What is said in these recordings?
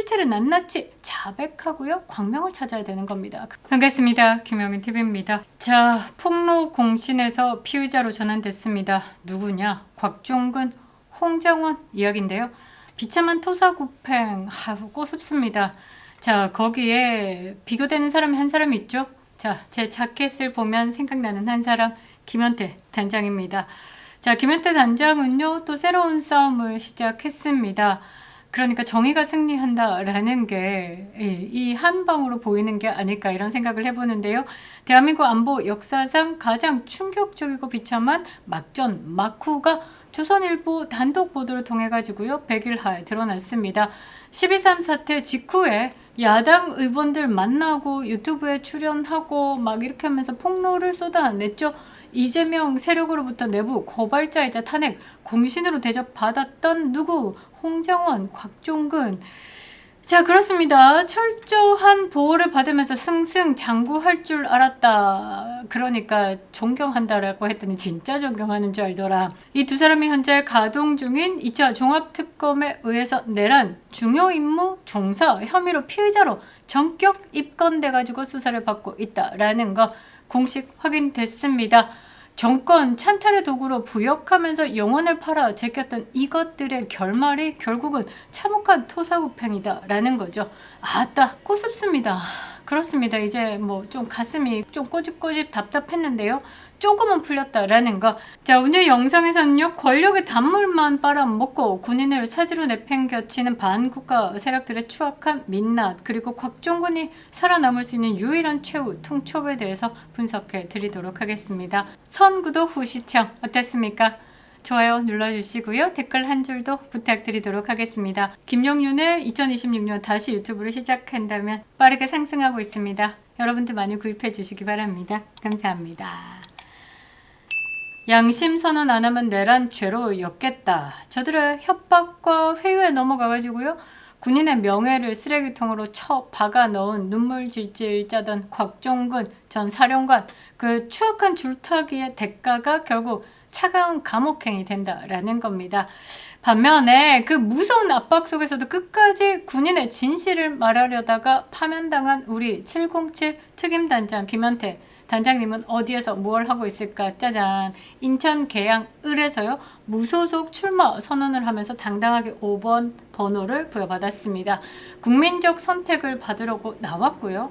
실체를 낱낱이 자백하고요. 광명을 찾아야 되는 겁니다. 반갑습니다. 김영민TV입니다. 자, 폭로 공신에서 피의자로 전환됐습니다. 누구냐? 곽종근, 홍정원 이야기인데요. 비참한 토사구팽, 꼬습습니다. 자, 거기에 비교되는 사람이 한 사람 있죠? 자, 제 자켓을 보면 생각나는 한 사람, 김현태 단장입니다. 자, 김현태 단장은요, 또 새로운 싸움을 시작했습니다. 그러니까 정의가 승리한다라는 게 이 한방으로 보이는 게 아닐까 이런 생각을 해보는데요. 대한민국 안보 역사상 가장 충격적이고 비참한 막전, 막후가 조선일보 단독 보도를 통해 가지고요. 100일하에 드러났습니다. 12.3 사태 직후에 야당 의원들 만나고 유튜브에 출연하고 막 이렇게 하면서 폭로를 쏟아냈죠. 이재명 세력으로부터 내부 고발자이자 탄핵 공신으로 대접받았던 누구? 홍정원, 곽종근. 자, 그렇습니다. 철저한 보호를 받으면서 승승장구할 줄 알았다. 그러니까 존경한다라고 했더니 진짜 존경하는 줄 알더라. 이 두 사람이 현재 가동 중인 2차 종합특검에 의해서 내란 중요 임무 종사 혐의로 피의자로 전격 입건돼가지고 수사를 받고 있다라는 거 공식 확인됐습니다. 정권 찬탈의 도구로 부역하면서 영혼을 팔아 제꼈던 이것들의 결말이 결국은 참혹한 토사구팽이다라는 거죠. 아따 꼬습습니다. 그렇습니다. 이제 뭐 좀 가슴이 좀 꼬집꼬집 답답했는데요. 조금은 풀렸다라는 거. 자, 오늘 영상에서는요, 권력의 단물만 빨아먹고 군인을 사지로 내팽겨치는 반국가 세력들의 추악한 민낯, 그리고 곽종근이 살아남을 수 있는 유일한 최후 통첩에 대해서 분석해 드리도록 하겠습니다. 선구독 후 시청 어땠습니까? 좋아요 눌러주시고요. 댓글 한 줄도 부탁드리도록 하겠습니다. 김영윤의 2026년 다시 유튜브를 시작한다면 빠르게 상승하고 있습니다. 여러분들 많이 구입해 주시기 바랍니다. 감사합니다. 양심 선언 안 하면 내란 죄로 엮겠다. 저들의 협박과 회유에 넘어가가지고요. 군인의 명예를 쓰레기통으로 쳐 박아 넣은 눈물 질질 짜던 곽종근 전 사령관, 그 추악한 줄타기의 대가가 결국 차가운 감옥행이 된다라는 겁니다. 반면에 그 무서운 압박 속에서도 끝까지 군인의 진실을 말하려다가 파면당한 우리 707 특임단장 김현태 단장님은 어디에서 뭘 하고 있을까? 짜잔. 인천 계양 을에서요. 무소속 출마 선언을 하면서 당당하게 5번 번호를 부여받았습니다. 국민적 선택을 받으려고 나왔고요.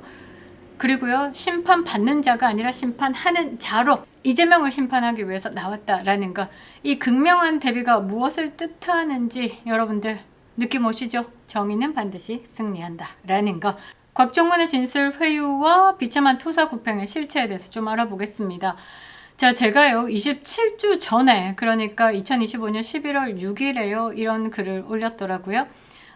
그리고요. 심판받는 자가 아니라 심판하는 자로 이재명을 심판하기 위해서 나왔다라는 것. 이 극명한 대비가 무엇을 뜻하는지 여러분들 느낌 오시죠? 정의는 반드시 승리한다라는 것. 곽종근의 진술 회유와 비참한 토사구팽의 실체에 대해서 좀 알아보겠습니다. 자, 제가요 27주 전에, 그러니까 2025년 11월 6일에요 이런 글을 올렸더라고요.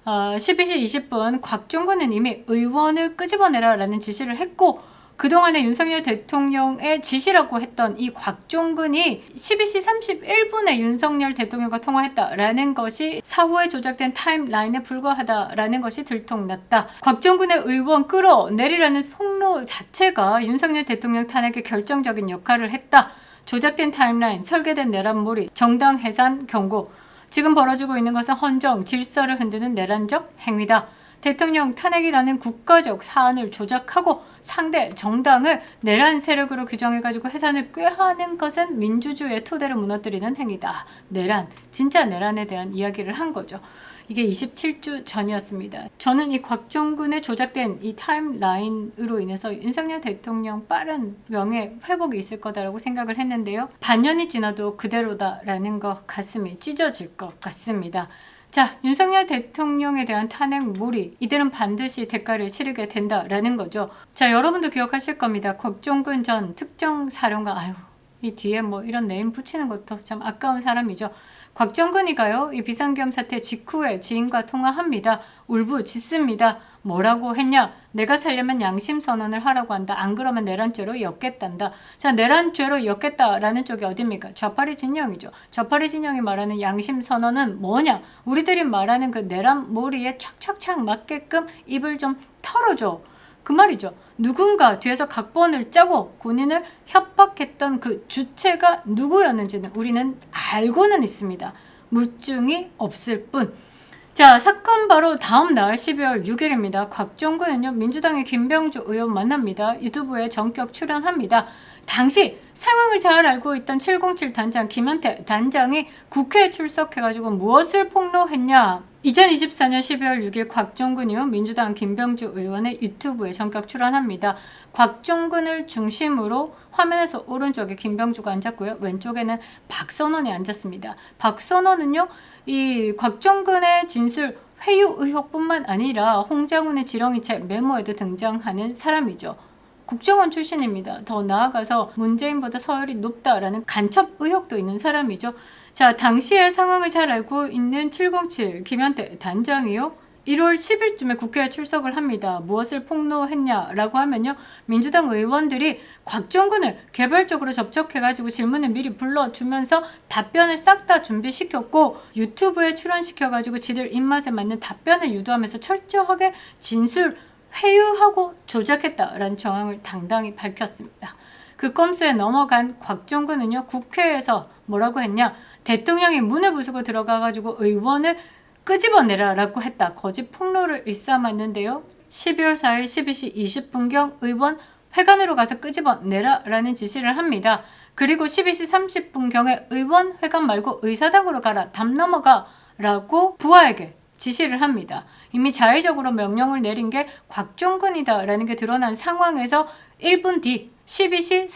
12시 20분 곽종근은 이미 의원을 끄집어내라 라는 지시를 했고, 그동안에 윤석열 대통령의 지시라고 했던 이 곽종근이 12시 31분에 윤석열 대통령과 통화했다라는 것이 사후에 조작된 타임라인에 불과하다라는 것이 들통났다. 곽종근의 의원 끌어내리라는 폭로 자체가 윤석열 대통령 탄핵에 결정적인 역할을 했다. 조작된 타임라인, 설계된 내란몰이, 정당 해산 경고. 지금 벌어지고 있는 것은 헌정, 질서를 흔드는 내란적 행위다. 대통령 탄핵이라는 국가적 사안을 조작하고 상대 정당을 내란 세력으로 규정해가지고 해산을 꾀하는 것은 민주주의의 토대를 무너뜨리는 행위다. 내란, 진짜 내란에 대한 이야기를 한 거죠. 이게 27주 전이었습니다. 저는 이 곽종근의 조작된 이 타임라인으로 인해서 윤석열 대통령 빠른 명예 회복이 있을 거다라고 생각을 했는데요. 반년이 지나도 그대로다라는 것, 가슴이 찢어질 것 같습니다. 자, 윤석열 대통령에 대한 탄핵 몰이, 이들은 반드시 대가를 치르게 된다라는 거죠. 자, 여러분도 기억하실 겁니다. 곽종근 전 특정사령관, 아유, 이 뒤에 뭐 이런 네임 붙이는 것도 참 아까운 사람이죠. 곽종근이가요, 이 비상계엄 사태 직후에 지인과 통화합니다. 울부짖습니다. 뭐라고 했냐? 내가 살려면 양심 선언을 하라고 한다. 안 그러면 내란죄로 엮겠단다. 자, 내란죄로 엮겠다라는 쪽이 어딥니까? 좌파리 진영이죠. 좌파리 진영이 말하는 양심 선언은 뭐냐? 우리들이 말하는 그 내란몰이에 촥촥촥 맞게끔 입을 좀 털어줘. 그 말이죠. 누군가 뒤에서 각본을 짜고 군인을 협박했던 그 주체가 누구였는지는 우리는 알고는 있습니다. 물증이 없을 뿐. 자, 사건 바로 다음 날 12월 6일입니다. 곽종근은요, 민주당의 김병주 의원 만납니다. 유튜브에 전격 출연합니다. 당시 상황을 잘 알고 있던 707 단장 김현태 단장이 국회에 출석해가지고 무엇을 폭로했냐? 2024년 12월 6일 곽종근 의원 민주당 김병주 의원의 유튜브에 전격 출연합니다. 곽종근을 중심으로 화면에서 오른쪽에 김병주가 앉았고요. 왼쪽에는 박선원이 앉았습니다. 박선원은요, 이 곽종근의 진술 회유 의혹뿐만 아니라 홍장훈의 지렁이채 메모에도 등장하는 사람이죠. 국정원 출신입니다. 더 나아가서 문재인보다 서열이 높다라는 간첩 의혹도 있는 사람이죠. 자, 당시의 상황을 잘 알고 있는 707 김현태 단장이요. 1월 10일쯤에 국회에 출석을 합니다. 무엇을 폭로했냐라고 하면요. 민주당 의원들이 곽종근을 개별적으로 접촉해가지고 질문을 미리 불러주면서 답변을 싹 다 준비시켰고 유튜브에 출연시켜가지고 지들 입맛에 맞는 답변을 유도하면서 철저하게 진술 회유하고 조작했다라는 정황을 당당히 밝혔습니다. 그 꼼수에 넘어간 곽종근은요. 국회에서 뭐라고 했냐. 대통령이 문을 부수고 들어가가지고 의원을 끄집어내라 라고 했다. 거짓 폭로를 일삼았는데요. 12월 4일 12시 20분경 의원 회관으로 가서 끄집어내라 라는 지시를 합니다. 그리고 12시 30분경에 의원 회관 말고 의사당으로 가라. 담 넘어가 라고 부하에게 지시를 합니다. 이미 자의적으로 명령을 내린 게 곽종근이다 라는 게 드러난 상황에서 1분 뒤 12시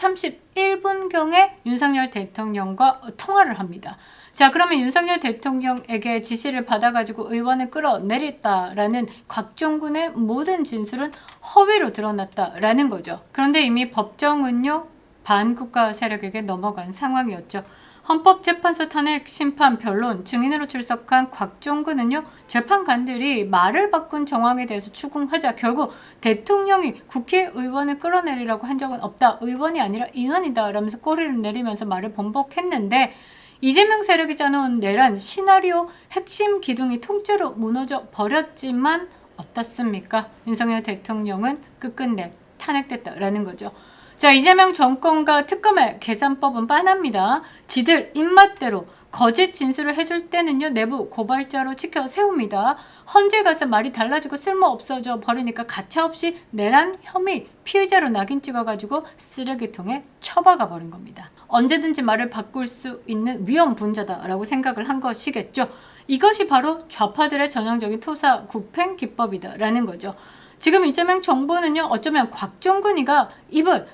31분경에 윤석열 대통령과 통화를 합니다. 자, 그러면 윤석열 대통령에게 지시를 받아가지고 의원을 끌어내렸다라는 곽종근의 모든 진술은 허위로 드러났다라는 거죠. 그런데 이미 법정은요, 반국가 세력에게 넘어간 상황이었죠. 헌법재판소 탄핵 심판 변론 증인으로 출석한 곽종근은요, 재판관들이 말을 바꾼 정황에 대해서 추궁하자 결국 대통령이 국회의원을 끌어내리라고 한 적은 없다. 의원이 아니라 인원이다. 라면서 꼬리를 내리면서 말을 번복했는데 이재명 세력이 짜놓은 내란 시나리오 핵심 기둥이 통째로 무너져 버렸지만 어떻습니까? 윤석열 대통령은 끝끝내 탄핵됐다라는 거죠. 자, 이재명 정권과 특검의 계산법은 빤합니다. 지들 입맛대로 거짓 진술을 해줄 때는요, 내부 고발자로 지켜 세웁니다. 헌재 가서 말이 달라지고 쓸모없어져 버리니까 가차없이 내란 혐의 피의자로 낙인 찍어가지고 쓰레기통에 처박아 버린 겁니다. 언제든지 말을 바꿀 수 있는 위험 분자다라고 생각을 한 것이겠죠. 이것이 바로 좌파들의 전형적인 토사 구팽 기법이다라는 거죠. 지금 이재명 정부는요, 어쩌면 곽종근이가 입을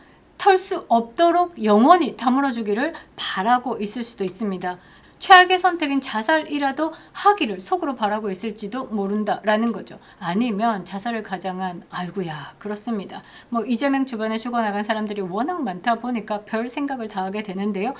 털 수 없도록 영원히 다물어주기를 바라고 있을 수도 있습니다. 최악의 선택인 자살이라도 하기를 속으로 바라고 있을지도 모른다라는 거죠. 아니면 자살을 가장한 아이고야 그렇습니다. 뭐 이재명 주변에 죽어나간 사람들이 워낙 많다 보니까 별 생각을 다 하게 되는데요.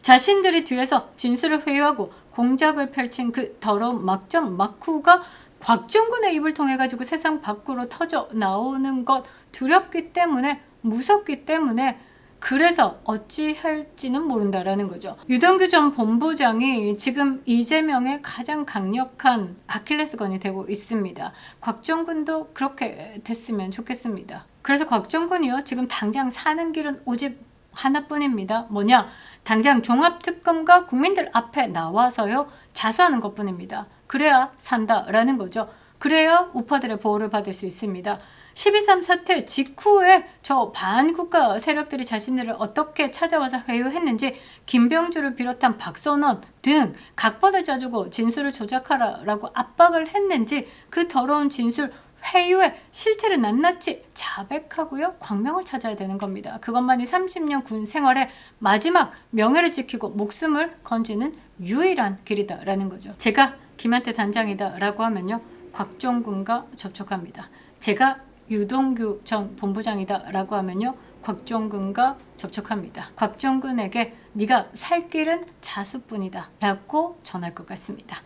자신들이 뒤에서 진술을 회유하고 공작을 펼친 그 더러운 막점 막후가 곽종근의 입을 통해 가지고 세상 밖으로 터져 나오는 것 두렵기 때문에 무섭기 때문에 그래서 어찌할지는 모른다라는 거죠. 유동규 전 본부장이 지금 이재명의 가장 강력한 아킬레스건이 되고 있습니다. 곽종근도 그렇게 됐으면 좋겠습니다. 그래서 곽종근이요, 지금 당장 사는 길은 오직 하나뿐입니다. 뭐냐? 당장 종합특검과 국민들 앞에 나와서요, 자수하는 것뿐입니다. 그래야 산다라는 거죠. 그래야 우파들의 보호를 받을 수 있습니다. 12.3 사태 직후에 저 반국가 세력들이 자신들을 어떻게 찾아와서 회유했는지 김병주를 비롯한 박선원 등 각본을 짜주고 진술을 조작하라라고 압박을 했는지 그 더러운 진술 회유의 실체를 낱낱이 자백하고요, 광명을 찾아야 되는 겁니다. 그것만이 30년 군 생활의 마지막 명예를 지키고 목숨을 건지는 유일한 길이다라는 거죠. 제가 김현태 단장이다라고 하면요, 곽종근과 접촉합니다. 제가 유동규 전 본부장이다 라고 하면요, 곽종근과 접촉합니다. 곽종근에게 네가 살 길은 자수뿐이다 라고 전할 것 같습니다.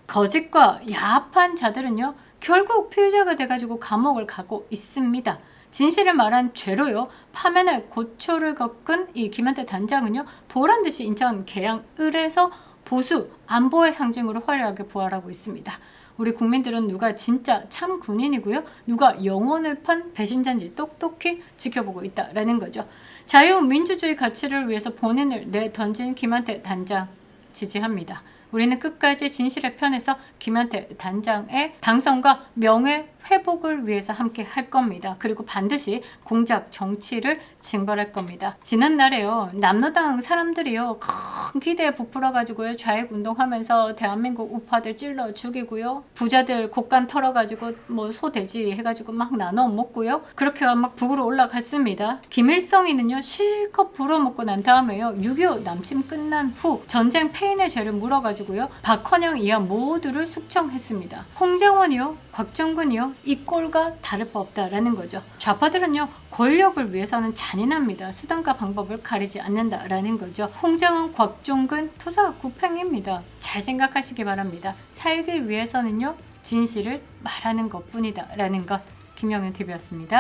거짓과 야합한 자들은요, 결국 피의자가 돼가지고 감옥을 가고 있습니다. 진실을 말한 죄로요, 파면의 고초를 겪은 이 김현태 단장은요, 보란듯이 인천 계양을에서 보수 안보의 상징으로 화려하게 부활하고 있습니다. 우리 국민들은 누가 진짜 참 군인이고요, 누가 영혼을 판 배신자인지 똑똑히 지켜보고 있다라는 거죠. 자유민주주의 가치를 위해서 본인을 내던진 김한태 단장 지지합니다. 우리는 끝까지 진실의 편에서 김현태 단장의 당선과 명예 회복을 위해서 함께 할 겁니다. 그리고 반드시 공작 정치를 징벌할 겁니다. 지난날에요, 남로당 사람들이요, 큰 기대에 부풀어가지고요, 좌익운동하면서 대한민국 우파들 찔러 죽이고요, 부자들 곳간 털어가지고 뭐 소돼지 해가지고 막 나눠 먹고요, 그렇게 막 북으로 올라갔습니다. 김일성이는요, 실컷 불어먹고 난 다음에요, 6.25 남침 끝난 후 전쟁 패인의 죄를 물어가지고요, 박헌영 이하 모두를 숙청했습니다. 홍정원이요, 곽정근이요, 이 꼴과 다를 바 없다라는 거죠. 좌파들은요, 권력을 위해서는 잔인합니다. 수단과 방법을 가리지 않는다라는 거죠. 홍정원, 곽종근 토사구팽입니다. 잘 생각하시기 바랍니다. 살기 위해서는요, 진실을 말하는 것뿐이다 라는 것. 김영윤TV였습니다.